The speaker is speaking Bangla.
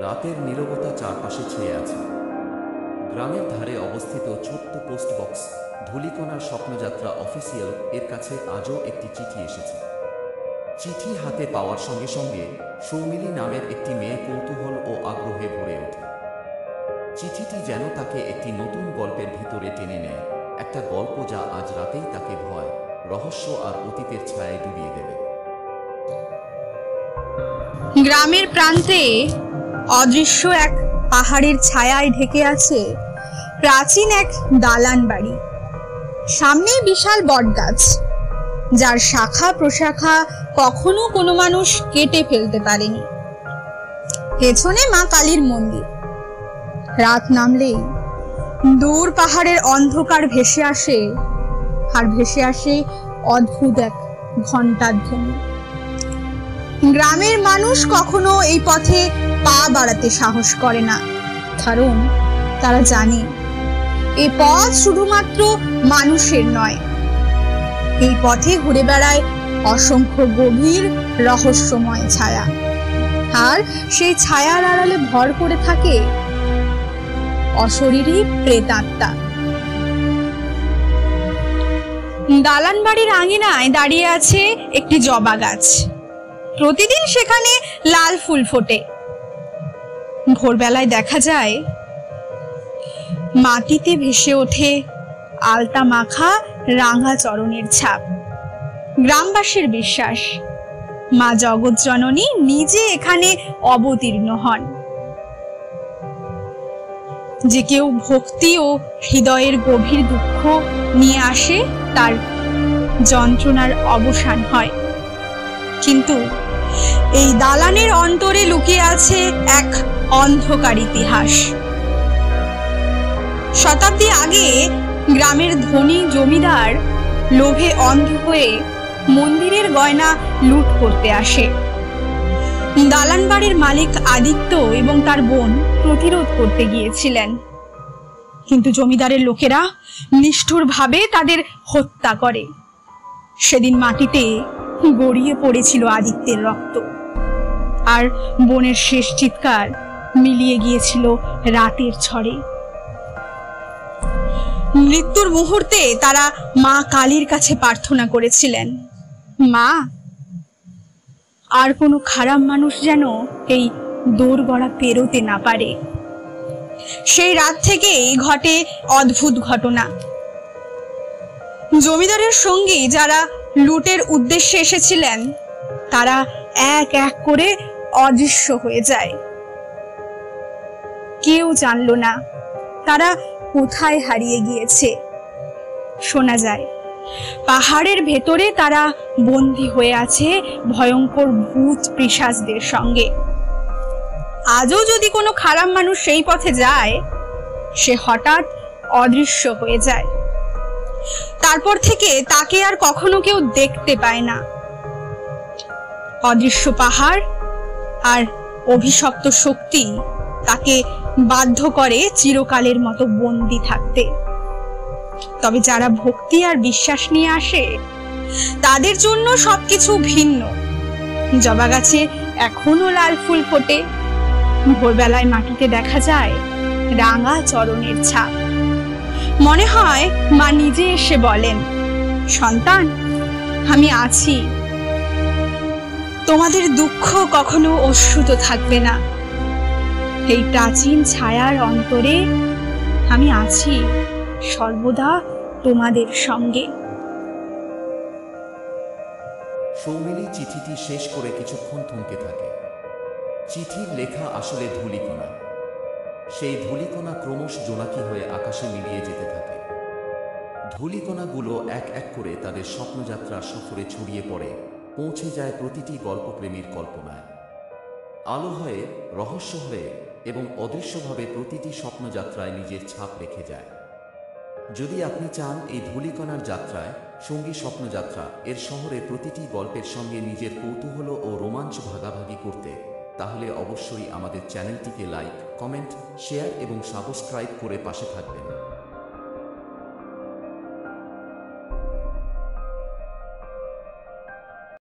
রাতের নীরবতা চারপাশে ছেয়ে আছে। গ্রামের ধারে অবস্থিত ছোট্ট পোস্ট বক্স ধূলিকণার স্বপ্নযাত্রা অফিসিয়াল এর কাছে আজও একটি চিঠি এসেছে। চিঠি হাতে পাওয়ার সঙ্গে সঙ্গে সৌমিলি নামের একটি মেয়ে কৌতূহল ও আগ্রহে ভরে ওঠে। চিঠিটি যেন তাকে একটি নতুন গল্পের ভিতরে টেনে নেয়, একটা গল্প যা আজ রাতেই তাকে ভয়, রহস্য আর অতীতের ছায়ায় ডুবিয়ে দেবে। গ্রামের প্রান্তে অদৃশ্য এক পাহাড়ের ছায়ায় ঢেকে আছে প্রাচীন এক দালান বাড়ি। সামনে বিশাল বটগাছ, যার শাখা প্রশাখা কখনো কোনো মানুষ কেটে ফেলতে পারেনি। পেছনে মা কালীর মন্দির। রাত নামলেই দূর পাহাড়ের অন্ধকার ভেসে আসে, আর ভেসে আসে অদ্ভুত এক ঘণ্টার ধ্বনি। গ্রামের মানুষ কখনো এই পথে পা বাড়াতে সাহস করে না, কারণ তারা জানে এই পথ শুধুমাত্র মানুষের নয়। এই পথে ঘুরে বেড়ায় অসংখ্য গভীর রহস্যময় ছায়া, আর সেই ছায়ার আড়ালে ভর করে থাকে অশরীরী প্রেতাত্মা। দালান বাড়ির আঙিনায় দাঁড়িয়ে আছে একটি জবা গাছ। প্রতিদিন সেখানে লাল ফুল ফোটে। ভোরবেলায় দেখা যায় মাটিতে ভেসে ওঠে আলতা মাখা রাঙা চরণের ছাপ। গ্রামবাসীর বিশ্বাস, মা জগৎ জননী নিজে এখানে অবতীর্ণ হন। যে কেউ ভক্তি ও হৃদয়ের গভীর দুঃখ নিয়ে আসে, তার যন্ত্রণার অবসান হয়। কিন্তু এই দালানের অন্তরে লুকিয়ে আছে এক অন্ধকার ইতিহাস। শতাব্দী আগে গ্রামের ধনী জমিদার লোভে অন্ধ হয়ে মন্দিরের গয়না লুট করতে আসে। দালান বাড়ির মালিক আদিত্য এবং তার বোন প্রতিরোধ করতে গিয়েছিলেন, কিন্তু জমিদারের লোকেরা নিষ্ঠুরভাবে তাদের হত্যা করে। সেদিন মাটিতে গড়িয়ে পড়েছিল আদিত্যের রক্ত, আর বোনের শেষ চিৎকার মিলিয়ে গিয়েছিল রাতের ঝড়ে। মৃত্যুর মুহূর্তে তারা মা কালীর কাছে প্রার্থনা করেছিলেন, মা, আর কোনো খারাপ মানুষ যেন এই দোরগড়া পেরোতে না পারে। সেই রাত থেকেই ঘটে অদ্ভুত ঘটনা। জমিদারের সঙ্গী যারা লুটের উদ্দেশ্যে এসেছিলেন, তারা এক এক করে অদৃশ্য হয়ে যায়। কেউ জানল না তারা কোথায় হারিয়ে গিয়েছে। শোনা যায় পাহাড়ের ভেতরে তারা বন্দী হয়ে আছে ভয়ঙ্কর ভূত পিশাচদের সঙ্গে। আজও যদি কোনো খারাপ মানুষ সেই পথে যায়, সে হঠাৎ অদৃশ্য হয়ে যায়। তারপর থেকে তাকে আর কখনো কেউ দেখতে পায় না। অদৃশ্য পাহাড় আর অভিশপ্ত শক্তি তাকে বাধ্য করে চিরকালের মতো বন্দী থাকতে। তবে যারা ভক্তি আর বিশ্বাস নিয়ে আসে, তাদের জন্য সবকিছু ভিন্ন। জবা গাছে এখনো লাল ফুল ফোটে। ভোরবেলায় মাটিতে দেখা যায় রাঙা চরণের ছাপ। মনে হয় মা নিজে এসে বলেন, সন্তান, আমি আছি। তোমাদের দুঃখ কখনো অশ্রুত থাকবে না। এই প্রাচীন ছায়ার অন্তরে আমি আছি, সর্বদা তোমাদের সঙ্গে। সৌমিলি চিঠিটি শেষ করে কিছুক্ষণ থমকে থাকে। চিঠির লেখা আসলে ধূলিকণা। সেই ধূলিকণা ক্রমশ জোনাকি হয়ে আকাশে মিলিয়ে যেতে থাকে। ধূলিকণাগুলো এক এক করে তাদের স্বপ্নযাত্রার সফরে ছড়িয়ে পড়ে, পৌঁছে যায় প্রতিটি গল্পপ্রেমীর কল্পনায়। আলো হয়ে, রহস্য হয়ে এবং অদৃশ্যভাবে প্রতিটি স্বপ্নযাত্রায় নিজের ছাপ রেখে যায়। যদি আপনি চান এই ধূলিকণার যাত্রায় সঙ্গী স্বপ্নযাত্রা এর শহরে প্রতিটি গল্পের সঙ্গে নিজের কৌতূহল ও রোমাঞ্চ ভাগাভাগি করতে, তাহলে অবশ্যই আমাদের চ্যানেলটিকে লাইক, কমেন্ট, শেয়ার এবং সাবস্ক্রাইব করে পাশে থাকবেন।